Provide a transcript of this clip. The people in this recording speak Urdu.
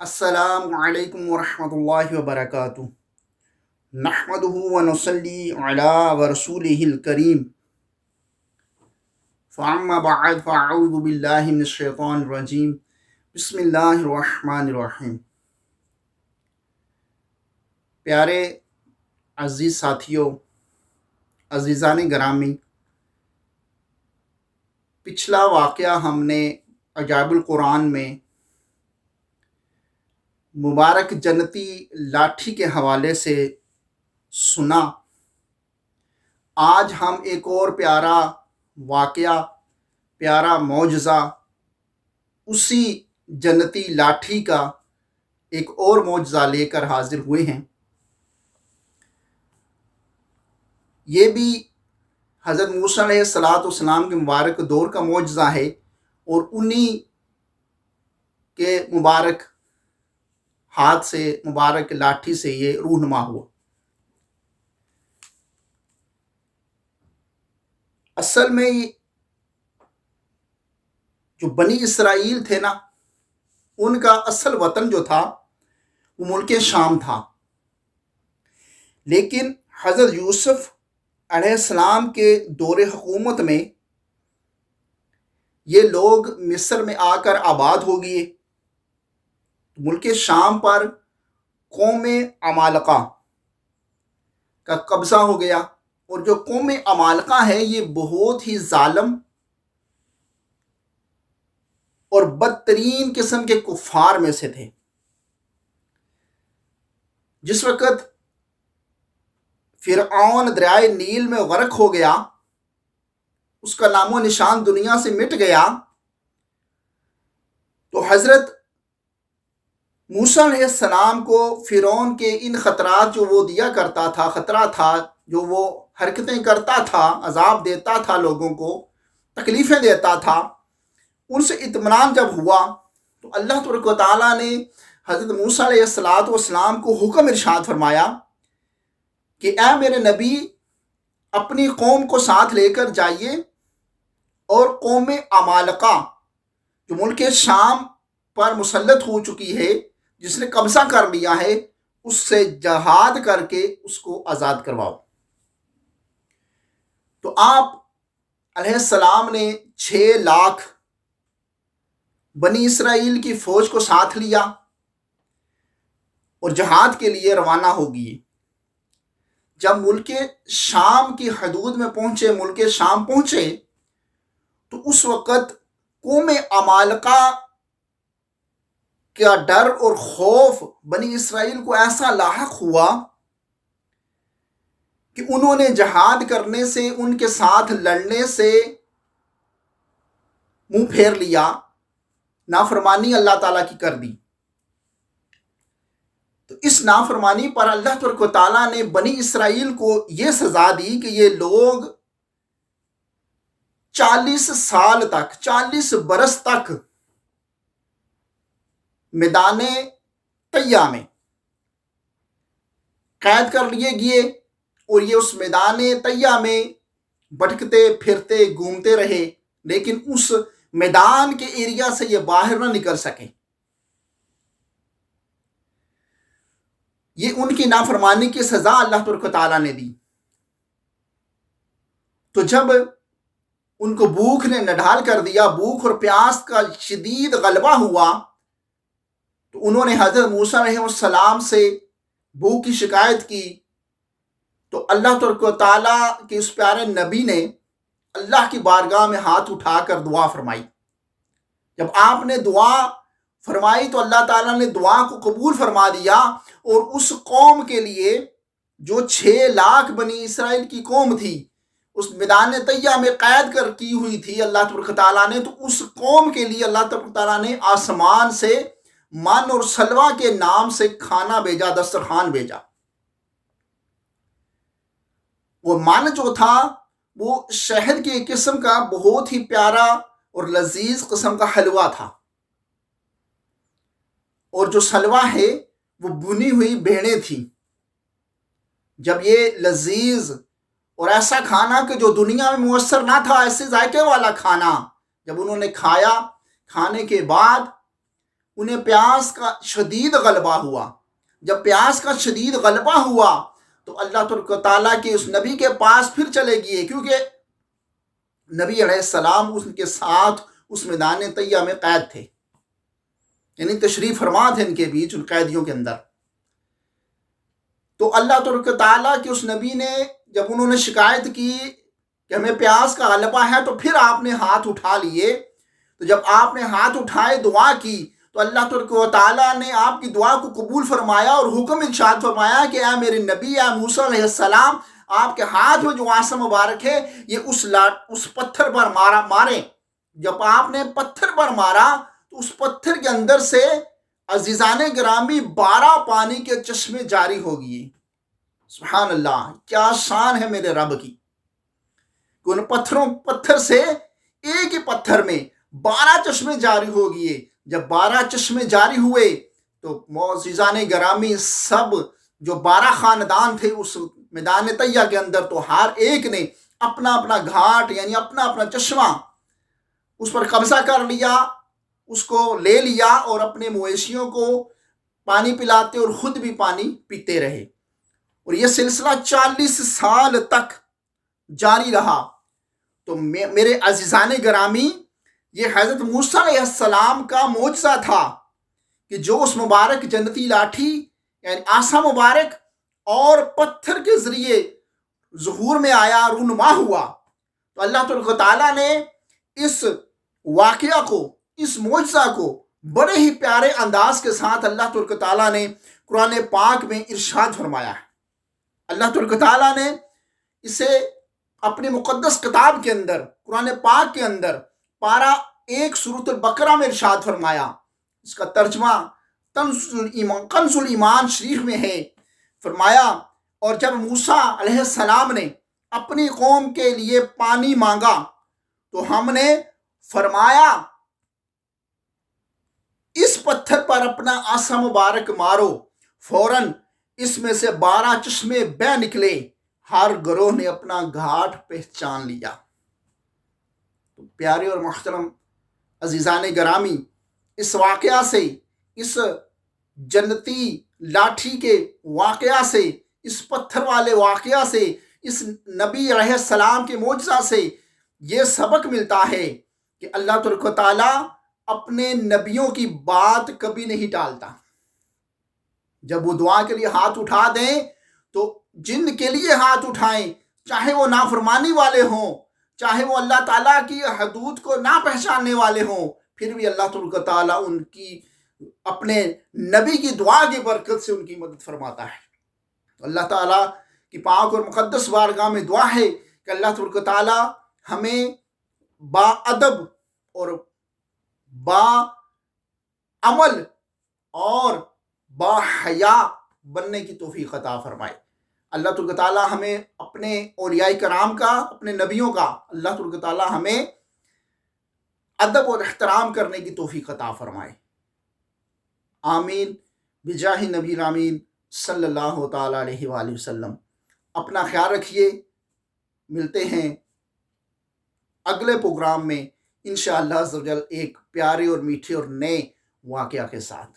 السلام علیکم ورحمۃ اللہ وبرکاتہ نحمدہ ونصلی علی ورسولہ الکریم فاما بعد فاعوذ باللہ من الشیطان الرجیم بسم اللہ الرحمن الرحیم۔ پیارے عزیز ساتھیوں، عزیزان گرامی، پچھلا واقعہ ہم نے عجائب القرآن میں مبارک جنتی لاٹھی کے حوالے سے سنا۔ آج ہم ایک اور پیارا واقعہ، پیارا معجزہ، اسی جنتی لاٹھی کا ایک اور معجزہ لے کر حاضر ہوئے ہیں۔ یہ بھی حضرت موسیٰ علیہ السلام کے مبارک دور کا معجزہ ہے، اور انہی کے مبارک ہاتھ سے، مبارک لاٹھی سے یہ رونما ہوا۔ اصل میں جو بنی اسرائیل تھے نا، ان کا اصل وطن جو تھا وہ ملک شام تھا، لیکن حضرت یوسف علیہ السلام کے دور حکومت میں یہ لوگ مصر میں آ کر آباد ہو گئے۔ ملک شام پر قوم عمالقہ کا قبضہ ہو گیا، اور جو قوم عمالقہ ہے یہ بہت ہی ظالم اور بدترین قسم کے کفار میں سے تھے۔ جس وقت فرعون دریائے نیل میں غرق ہو گیا، اس کا نام و نشان دنیا سے مٹ گیا، تو حضرت موسیٰ علیہ السلام کو فرعون کے ان خطرات جو وہ دیا کرتا تھا، خطرہ تھا، جو وہ حرکتیں کرتا تھا، عذاب دیتا تھا، لوگوں کو تکلیفیں دیتا تھا، ان سے اطمینان جب ہوا تو اللہ تبارک و تعالیٰ نے حضرت موسیٰ علیہ السلام کو حکم ارشاد فرمایا کہ اے میرے نبی، اپنی قوم کو ساتھ لے کر جائیے، اور قوم عمالقہ جو ملک شام پر مسلط ہو چکی ہے، جس نے قبضہ کر لیا ہے، اس سے جہاد کر کے اس کو آزاد کرواؤ۔ تو آپ علیہ السلام نے 6 لاکھ بنی اسرائیل کی فوج کو ساتھ لیا اور جہاد کے لیے روانہ ہو گئے۔ جب ملک شام کی حدود میں پہنچے، ملک شام پہنچے، تو اس وقت قوم عمالقہ کا ڈر اور خوف بنی اسرائیل کو ایسا لاحق ہوا کہ انہوں نے جہاد کرنے سے، ان کے ساتھ لڑنے سے منہ پھیر لیا، نافرمانی اللہ تعالیٰ کی کر دی۔ تو اس نافرمانی پر اللہ تبارک و تعالیٰ نے بنی اسرائیل کو یہ سزا دی کہ یہ لوگ 40 سال تک، 40 برس تک میدان طیہ میں قید کر لیے گئے، اور یہ اس میدان طیہ میں بھٹکتے پھرتے گھومتے رہے، لیکن اس میدان کے ایریا سے یہ باہر نہ نکل سکے۔ یہ ان کی نافرمانی کی سزا اللہ تبارک و تعالیٰ نے دی۔ تو جب ان کو بھوک نے نڈھال کر دیا، بھوک اور پیاس کا شدید غلبہ ہوا، تو انہوں نے حضرت موسیٰ علیہ السلام سے بھوک کی شکایت کی۔ تو اللہ تبارک و تعالیٰ کے اس پیارے نبی نے اللہ کی بارگاہ میں ہاتھ اٹھا کر دعا فرمائی۔ جب آپ نے دعا فرمائی تو اللہ تعالیٰ نے دعا کو قبول فرما دیا، اور اس قوم کے لیے جو 6 لاکھ بنی اسرائیل کی قوم تھی، اس میدان طیہ میں قید کر کی ہوئی تھی اللہ تبارک تعالیٰ نے، تو اس قوم کے لیے اللہ تبارک تعالیٰ نے آسمان سے من اور سلوہ کے نام سے کھانا بھیجا، دسترخوان بھیجا۔ وہ من جو تھا وہ شہد کی ایک قسم کا بہت ہی پیارا اور لذیذ قسم کا حلوہ تھا، اور جو سلوہ ہے وہ بھنی ہوئی بھیڑیں تھیں۔ جب یہ لذیذ اور ایسا کھانا کہ جو دنیا میں میسر نہ تھا، ایسے ذائقے والا کھانا جب انہوں نے کھایا، کھانے کے بعد انہیں پیاس کا شدید غلبہ ہوا. جب پیاس کا شدید غلبہ ہوا تو اللہ تبارک و تعالیٰ کے اس نبی کے پاس پھر چلے گئے، کیونکہ نبی علیہ السلام ان کے ساتھ اس میدان طیہ میں قید تھے، یعنی تشریف فرما تھے ان کے بیچ، ان قیدیوں کے اندر. تو اللہ تبارک و تعالیٰ کے اس نبی نے جب انہوں نے شکایت کی کہ ہمیں پیاس کا غلبہ ہے، تو پھر آپ نے ہاتھ اٹھا لیے. تو جب آپ نے ہاتھ اٹھائے، دعا کی، تو اللہ تبارک و تعالیٰ نے آپ کی دعا کو قبول فرمایا اور حکم ارشاد فرمایا کہ اے میرے نبی، اے موسیٰ علیہ السلام، آپ کے ہاتھ میں جو عصا مبارک ہے یہ اس پتھر پر ماریں. جب آپ نے پتھر پر مارا تو اس پتھر کے اندر سے عزیزان گرامی 12 پانی کے چشمے جاری ہو گئے. سبحان اللہ، کیا شان ہے میرے رب کی کہ ان پتھر سے ایک ہی پتھر میں 12 چشمے جاری ہو گئے. جب 12 چشمے جاری ہوئے تو معززان گرامی سب جو 12 خاندان تھے اس میدان طیہ کے اندر، تو ہر ایک نے اپنا اپنا گھاٹ یعنی اپنا اپنا چشمہ اس پر قبضہ کر لیا، اس کو لے لیا اور اپنے مویشیوں کو پانی پلاتے اور خود بھی پانی پیتے رہے. اور یہ سلسلہ 40 سال تک جاری رہا. تو میرے عزیزان گرامی، یہ حضرت موسیٰ علیہ السلام کا معجزہ تھا کہ جو اس مبارک جنتی لاٹھی یعنی عصا مبارک اور پتھر کے ذریعے ظہور میں آیا، رونما ہوا. تو اللہ تبارک و تعالیٰ نے اس واقعہ کو، اس معجزہ کو بڑے ہی پیارے انداز کے ساتھ اللہ تبارک و تعالیٰ نے قرآن پاک میں ارشاد فرمایا ہے. اللہ تبارک و تعالیٰ نے اسے اپنی مقدس کتاب کے اندر، قرآن پاک کے اندر پارہ 1 سورۃ البقرہ میں ارشاد فرمایا. اس کا ترجمہ کنز الایمان شریف میں ہے. فرمایا، اور جب موسیٰ علیہ السلام نے اپنی قوم کے لیے پانی مانگا تو ہم نے فرمایا اس پتھر پر اپنا عصا مبارک مارو. فوراً اس میں سے 12 چشمے بہہ نکلے. ہر گروہ نے اپنا گھاٹ پہچان لیا. تو پیارے اور محترم عزیزان گرامی، اس واقعہ سے، اس جنتی لاٹھی کے واقعہ سے، اس پتھر والے واقعہ سے، اس نبی علیہ السلام کے معجزہ سے یہ سبق ملتا ہے کہ اللہ تبارک و تعالیٰ اپنے نبیوں کی بات کبھی نہیں ٹالتا. جب وہ دعا کے لیے ہاتھ اٹھا دیں تو جن کے لیے ہاتھ اٹھائیں، چاہے وہ نافرمانی والے ہوں، چاہے وہ اللہ تعالیٰ کی حدود کو نہ پہچاننے والے ہوں، پھر بھی اللہ تبارک و تعالیٰ ان کی اپنے نبی کی دعا کی برکت سے ان کی مدد فرماتا ہے. تو اللہ تعالیٰ کی پاک اور مقدس بارگاہ میں دعا ہے کہ اللہ تبارک و تعالیٰ ہمیں با ادب اور با عمل اور با حیا بننے کی توفیق عطا فرمائے. اللہ تبارک و تعالیٰ ہمیں اپنے اولیاء کرام کا، اپنے نبیوں کا، اللہ تبارک و تعالیٰ ہمیں ادب اور احترام کرنے کی توفیق عطا فرمائے. آمین بجاہ نبی الامین صلی اللہ تعالیٰ علیہ وآلہ وسلم. اپنا خیال رکھیے. ملتے ہیں اگلے پروگرام میں انشاءاللہ عز و جل ایک پیارے اور میٹھے اور نئے واقعہ کے ساتھ.